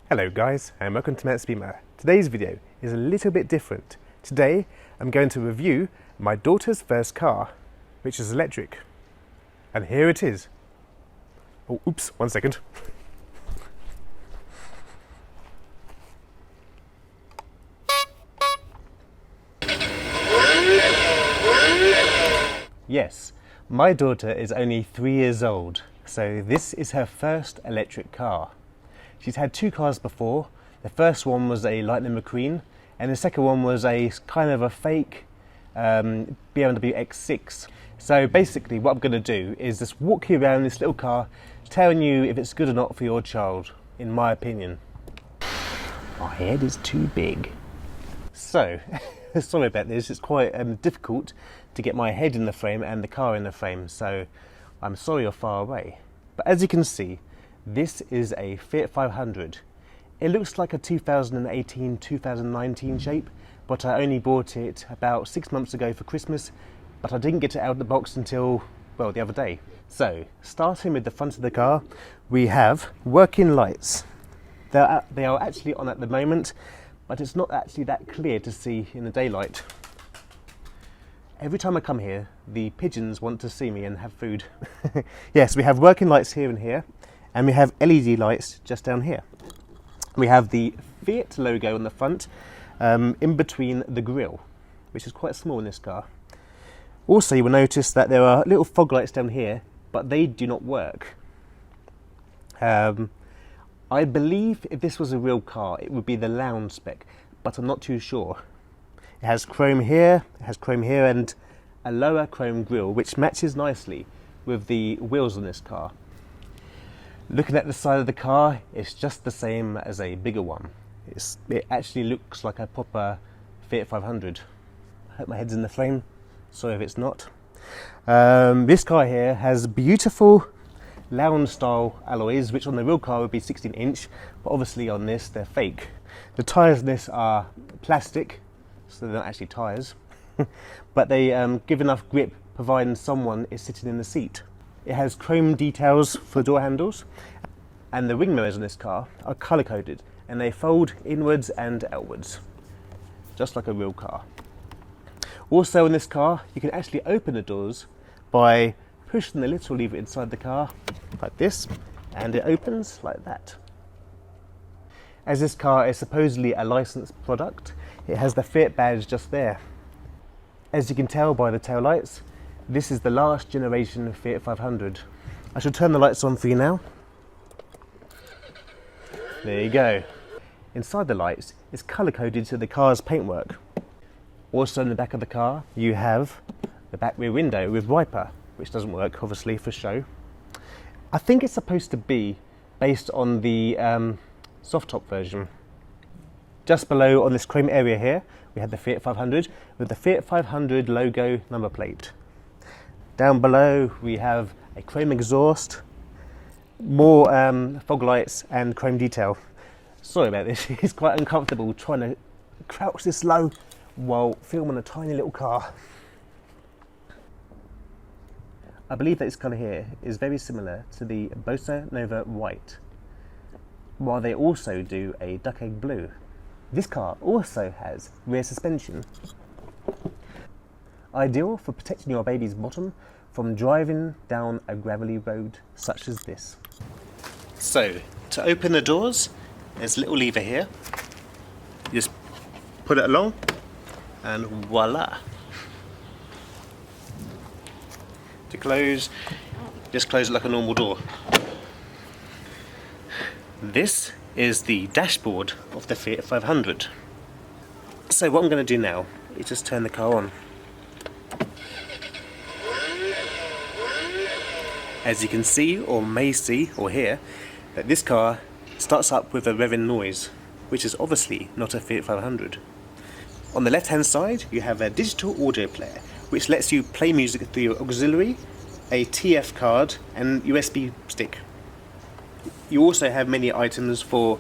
Hello guys, and welcome to Mattsbeamer. Today's video is a little bit different. Today I'm going to review my daughter's first car, which is electric. And here it is. Oh, oops, 1 second. Yes, my daughter is only 3 years old, so this is her first electric car. She's had 2 cars before. The first one was a Lightning McQueen, and the second one was a kind of a fake BMW X6. So basically what I'm going to do is just walk you around this little car, telling you if it's good or not for your child, in my opinion. My head is too big. So, sorry about this, it's quite difficult to get my head in the frame and the car in the frame, so I'm sorry you're far away. But as you can see, this is a Fiat 500. It looks like a 2018-2019 shape, but I only bought it about 6 months ago for Christmas, but I didn't get it out of the box until, well, the other day. So, starting with the front of the car, we have working lights. They are actually on at the moment, but it's not actually that clear to see in the daylight. Every time I come here, the pigeons want to see me and have food. Yes, we have working lights here and here, and we have LED lights just down here. We have the Fiat logo on the front, in between the grille, which is quite small in this car. Also, you will notice that there are little fog lights down here, but they do not work. I believe if this was a real car, it would be the lounge spec, but I'm not too sure. It has chrome here, and a lower chrome grille, which matches nicely with the wheels on this car. Looking at the side of the car, it's just the same as a bigger one. It actually looks like a proper Fiat 500. I hope my head's in the frame, sorry if it's not. This car here has beautiful lounge style alloys, which on the real car would be 16-inch, but obviously on this they're fake. The tyres on this are plastic, so they're not actually tyres, but they give enough grip providing someone is sitting in the seat. It has chrome details for door handles, and the wing mirrors on this car are colour coded, and they fold inwards and outwards, just like a real car. Also in this car, you can actually open the doors by pushing the little lever inside the car, like this, and it opens like that. As this car is supposedly a licensed product, it has the Fiat badge just there. As you can tell by the tail lights, this is the last generation Fiat 500. I shall turn the lights on for you now. There you go. Inside the lights is colour coded to the car's paintwork. Also in the back of the car you have the back rear window with wiper, which doesn't work obviously for show. I think it's supposed to be based on the soft top version. Just below on this chrome area here we have the Fiat 500 with the Fiat 500 logo number plate. Down below we have a chrome exhaust, more fog lights and chrome detail. Sorry about this, it's quite uncomfortable trying to crouch this low while filming a tiny little car. I believe that this colour here is very similar to the Bossa Nova White, while they also do a duck egg blue. This car also has rear suspension, ideal for protecting your baby's bottom from driving down a gravelly road such as this. So, to open the doors, there's a little lever here. You just put it along and voila. To close, just close it like a normal door. This is the dashboard of the Fiat 500. So what I'm going to do now is just turn the car on. As you can see, or may see, or hear, that this car starts up with a revving noise, which is obviously not a Fiat 500. On the left hand side you have a digital audio player, which lets you play music through your auxiliary, a TF card and USB stick. You also have many items for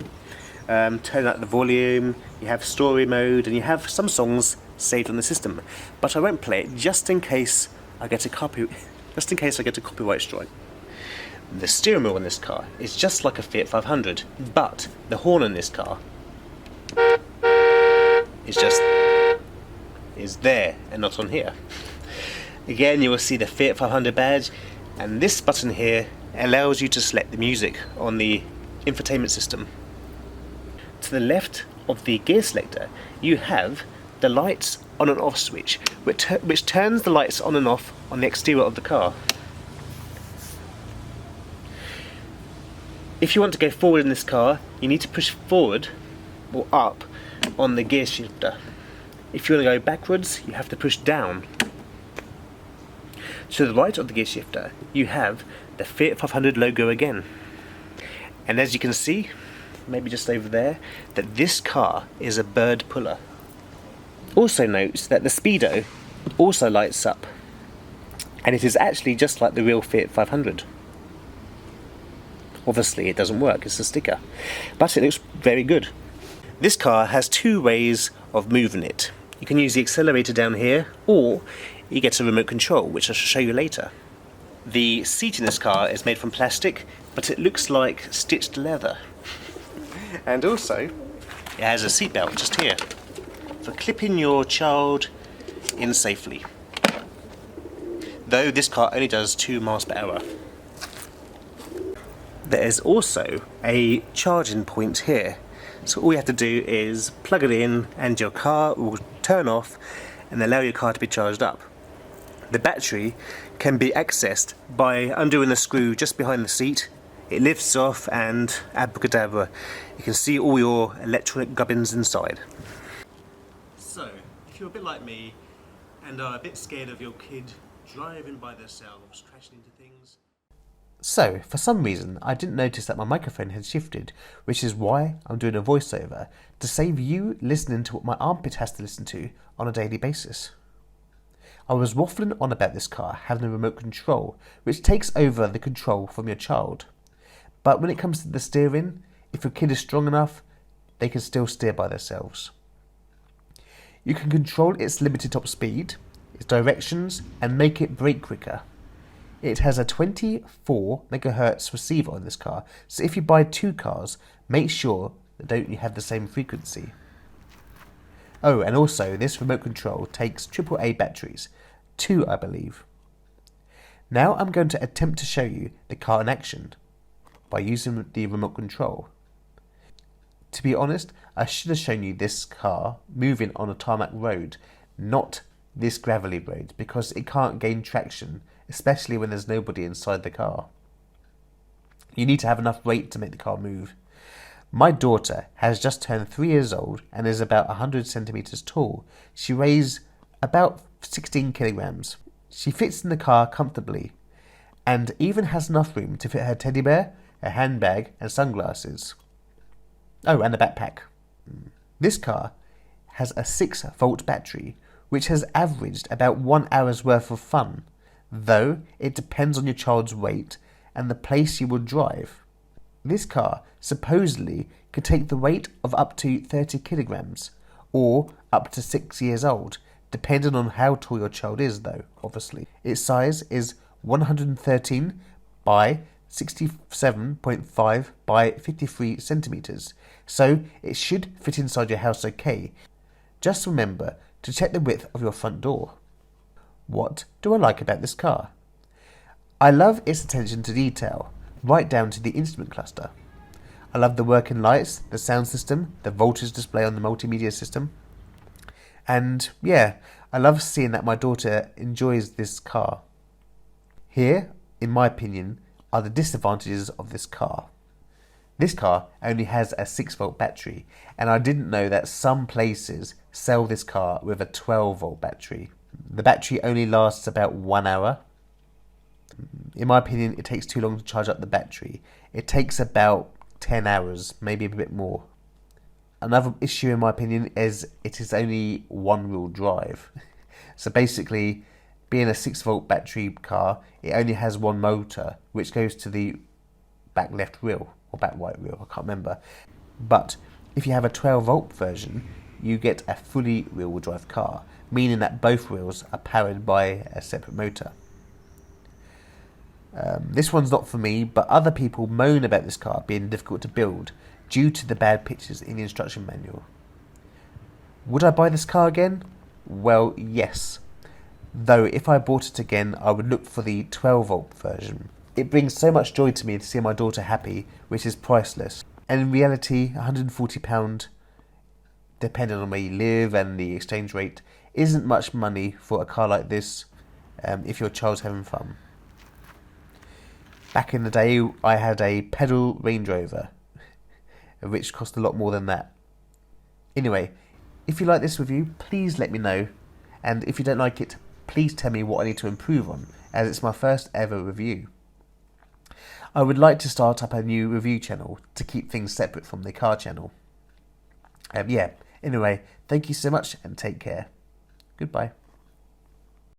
turning up the volume, you have story mode, and you have some songs saved on the system, but I won't play it just in case I get a copyright strike. The steering wheel on this car is just like a Fiat 500, but the horn on this car is there and not on here. Again, you will see the Fiat 500 badge, and this button here allows you to select the music on the infotainment system. To the left of the gear selector, you have the lights on and off switch, which turns the lights on and off on the exterior of the car. If you want to go forward in this car, you need to push forward or up on the gear shifter. If you want to go backwards, you have to push down. To the right of the gear shifter, you have the Fiat 500 logo again. And as you can see, maybe just over there, that this car is a bird puller. Also note that the speedo also lights up, and it is actually just like the real Fiat 500. Obviously it doesn't work, it's a sticker, but it looks very good. This car has two ways of moving it. You can use the accelerator down here, or you get a remote control, which I shall show you later. The seat in this car is made from plastic, but it looks like stitched leather. And also, it has a seatbelt just here for clipping your child in safely. Though this car only does 2 miles per hour. There is also a charging point here. So all you have to do is plug it in and your car will turn off and allow your car to be charged up. The battery can be accessed by undoing the screw just behind the seat. It lifts off and abracadabra, you can see all your electronic gubbins inside. So, if you're a bit like me and are a bit scared of your kid driving by themselves, crashing into things. So, for some reason, I didn't notice that my microphone had shifted, which is why I'm doing a voiceover, to save you listening to what my armpit has to listen to on a daily basis. I was waffling on about this car having a remote control, which takes over the control from your child. But when it comes to the steering, if your kid is strong enough, they can still steer by themselves. You can control its limited top speed, its directions, and make it brake quicker. It has a 24 MHz receiver on this car, so if you buy 2 cars, make sure that don't you have the same frequency. Oh, and also this remote control takes AAA batteries, 2 I believe. Now I'm going to attempt to show you the car in action by using the remote control. To be honest, I should have shown you this car moving on a tarmac road, not this gravelly road, because it can't gain traction, especially when there's nobody inside the car. You need to have enough weight to make the car move. My daughter has just turned 3 years old and is about 100 centimeters tall. She weighs about 16 kilograms. She fits in the car comfortably and even has enough room to fit her teddy bear, a handbag and sunglasses. Oh, and a backpack. This car has a 6-volt battery, which has averaged about 1 hour's worth of fun, though it depends on your child's weight and the place you will drive. This car supposedly could take the weight of up to 30 kilograms, or up to 6 years old, depending on how tall your child is though, obviously. Its size is 113 by 67.5 by 53 centimeters, so it should fit inside your house okay. Just remember to check the width of your front door. What do I like about this car? I love its attention to detail, right down to the instrument cluster. I love the working lights, the sound system, the voltage display on the multimedia system. And yeah, I love seeing that my daughter enjoys this car. Here, in my opinion, are the disadvantages of this car. This car only has a 6-volt battery, and I didn't know that some places sell this car with a 12-volt battery. The battery only lasts about 1 hour. In my opinion, it takes too long to charge up the battery. It takes about 10 hours, maybe a bit more. Another issue in my opinion is it is only one-wheel drive. So basically, being a 6-volt battery car, it only has one motor, which goes to the back left wheel, or back right wheel, I can't remember. But if you have a 12-volt version, you get a fully rear-wheel drive car, meaning that both wheels are powered by a separate motor. This one's not for me, but other people moan about this car being difficult to build due to the bad pictures in the instruction manual. Would I buy this car again? Well, yes. Though if I bought it again, I would look for the 12-volt version. It brings so much joy to me to see my daughter happy, which is priceless. And in reality, £140, depending on where you live and the exchange rate, isn't much money for a car like this if your child's having fun. Back in the day, I had a pedal Range Rover, which cost a lot more than that. Anyway, if you like this review, please let me know. And if you don't like it, please tell me what I need to improve on, as it's my first ever review. I would like to start up a new review channel to keep things separate from the car channel. Anyway, thank you so much and take care. Goodbye.